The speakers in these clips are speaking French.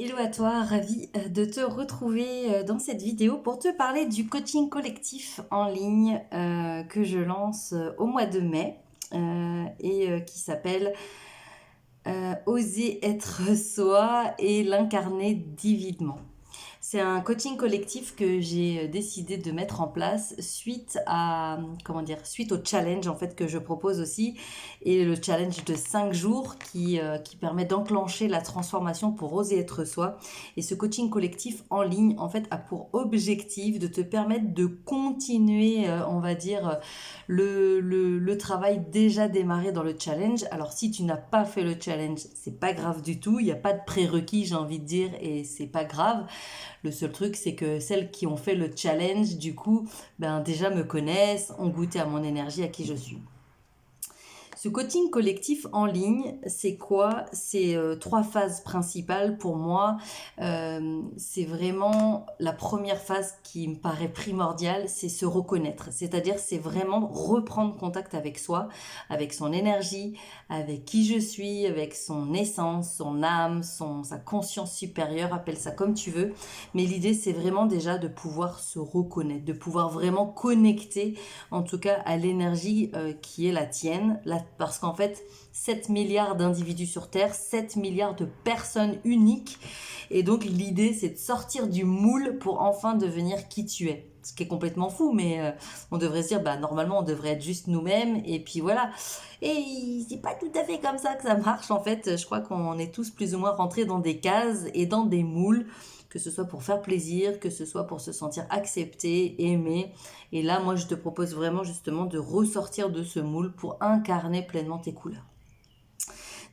Hello à toi, ravie de te retrouver dans cette vidéo pour te parler du coaching collectif en ligne que je lance au mois de mai et qui s'appelle Oser être soi et l'incarner divinement. C'est un coaching collectif que j'ai décidé de mettre en place suite à, suite au challenge en fait que je propose aussi, et le challenge de 5 jours qui permet d'enclencher la transformation pour oser être soi. Et ce coaching collectif en ligne en fait a pour objectif de te permettre de continuer, le travail déjà démarré dans le challenge. Alors si tu n'as pas fait le challenge, c'est pas grave du tout, il n'y a pas de prérequis, j'ai envie de dire, et c'est pas grave. Le seul truc, c'est que celles qui ont fait le challenge, du coup, déjà me connaissent, ont goûté à mon énergie, à qui je suis. Ce coaching collectif en ligne, c'est quoi? C'est 3 phases principales pour moi. C'est vraiment la première phase qui me paraît primordiale, c'est se reconnaître. C'est-à-dire, c'est vraiment reprendre contact avec soi, avec son énergie, avec qui je suis, avec son essence, son âme, sa conscience supérieure, appelle ça comme tu veux. Mais l'idée, c'est vraiment déjà de pouvoir se reconnaître, de pouvoir vraiment connecter, en tout cas, à l'énergie qui est la tienne, parce qu'en fait, 7 milliards d'individus sur Terre, 7 milliards de personnes uniques. Et donc, l'idée, c'est de sortir du moule pour enfin devenir qui tu es. Ce qui est complètement fou, mais on devrait se dire, normalement, on devrait être juste nous-mêmes. Et puis voilà. Et c'est pas tout à fait comme ça que ça marche, en fait. Je crois qu'on est tous plus ou moins rentrés dans des cases et dans des moules, que ce soit pour faire plaisir, que ce soit pour se sentir accepté, aimé. Et là, moi, je te propose vraiment justement de ressortir de ce moule pour incarner pleinement tes couleurs.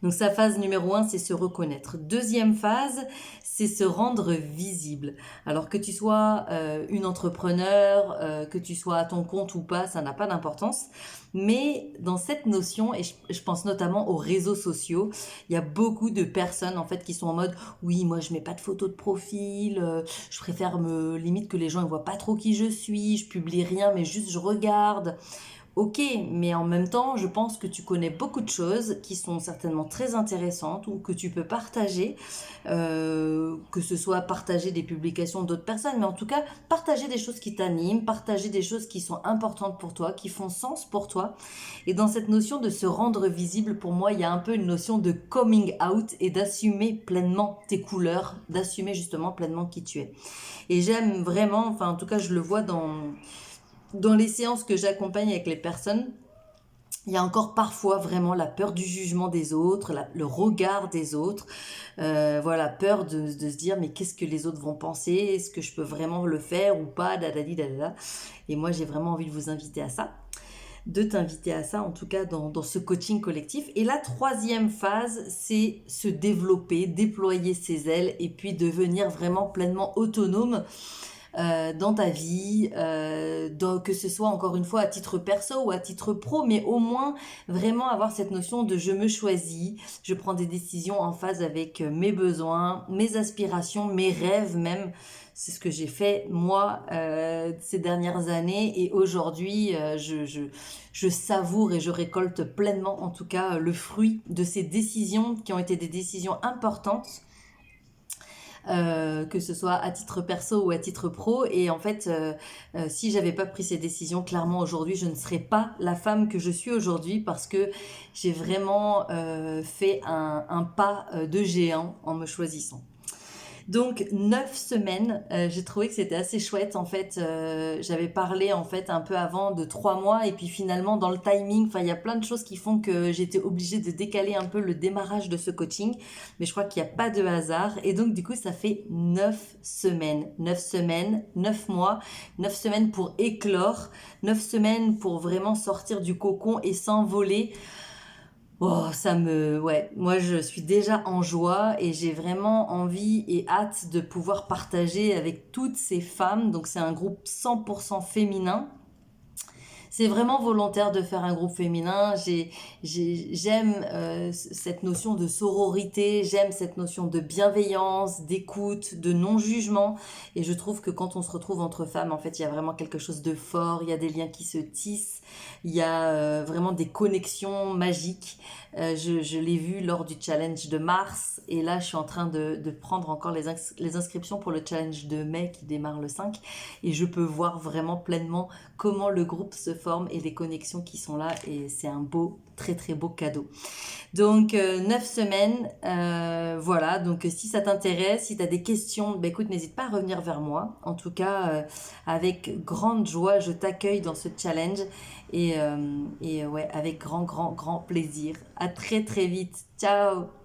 Donc sa phase numéro 1, c'est se reconnaître. Deuxième phase, c'est se rendre visible. Alors que tu sois une entrepreneur, que tu sois à ton compte ou pas, ça n'a pas d'importance. Mais dans cette notion, et je pense notamment aux réseaux sociaux, il y a beaucoup de personnes en fait qui sont en mode oui, moi je mets pas de photo de profil, je préfère me limite que les gens ne voient pas trop qui je suis, je publie rien mais juste je regarde. Ok, mais en même temps, je pense que tu connais beaucoup de choses qui sont certainement très intéressantes ou que tu peux partager, que ce soit partager des publications d'autres personnes, mais en tout cas, partager des choses qui t'animent, partager des choses qui sont importantes pour toi, qui font sens pour toi. Et dans cette notion de se rendre visible, pour moi, il y a un peu une notion de coming out et d'assumer pleinement tes couleurs, d'assumer justement pleinement qui tu es. Et j'aime vraiment, enfin en tout cas, je le vois dans les séances que j'accompagne avec les personnes, il y a encore parfois vraiment la peur du jugement des autres, le regard des autres, voilà, peur de se dire mais qu'est-ce que les autres vont penser, est-ce que je peux vraiment le faire ou pas, dadadi dadada. Et moi j'ai vraiment envie de vous inviter à ça, de t'inviter à ça en tout cas dans ce coaching collectif. Et la troisième phase, c'est se développer, déployer ses ailes et puis devenir vraiment pleinement autonome dans ta vie, que ce soit encore une fois à titre perso ou à titre pro, mais au moins vraiment avoir cette notion de je me choisis, je prends des décisions en phase avec mes besoins, mes aspirations, mes rêves même. C'est ce que j'ai fait moi ces dernières années, et aujourd'hui je savoure et je récolte pleinement en tout cas le fruit de ces décisions qui ont été des décisions importantes, que ce soit à titre perso ou à titre pro. Et en fait, si j'avais pas pris ces décisions, clairement aujourd'hui, je ne serais pas la femme que je suis aujourd'hui, parce que j'ai vraiment fait un pas de géant en me choisissant. Donc 9 semaines, j'ai trouvé que c'était assez chouette en fait. J'avais parlé en fait un peu avant de 3 mois, et puis finalement dans le timing, enfin il y a plein de choses qui font que j'étais obligée de décaler un peu le démarrage de ce coaching, mais je crois qu'il n'y a pas de hasard. Et donc du coup ça fait 9 semaines, 9 semaines, 9 mois, 9 semaines pour éclore, 9 semaines pour vraiment sortir du cocon et s'envoler. Oh, ouais, moi je suis déjà en joie et j'ai vraiment envie et hâte de pouvoir partager avec toutes ces femmes. Donc c'est un groupe 100% féminin. C'est vraiment volontaire de faire un groupe féminin. J'aime cette notion de sororité, j'aime cette notion de bienveillance, d'écoute, de non-jugement. Et je trouve que quand on se retrouve entre femmes, en fait, il y a vraiment quelque chose de fort, il y a des liens qui se tissent, il y a vraiment des connexions magiques. Je l'ai vu lors du challenge de mars et là je suis en train de prendre encore les inscriptions pour le challenge de mai qui démarre le 5 et je peux voir vraiment pleinement comment le groupe se forme et les connexions qui sont là et c'est un beau, très très beau cadeau. Donc 9 semaines, voilà, donc si ça t'intéresse, si tu as des questions, bah, écoute, n'hésite pas à revenir vers moi. En tout cas, avec grande joie, je t'accueille dans ce challenge et ouais, avec grand, grand, grand plaisir. À très très vite. Ciao!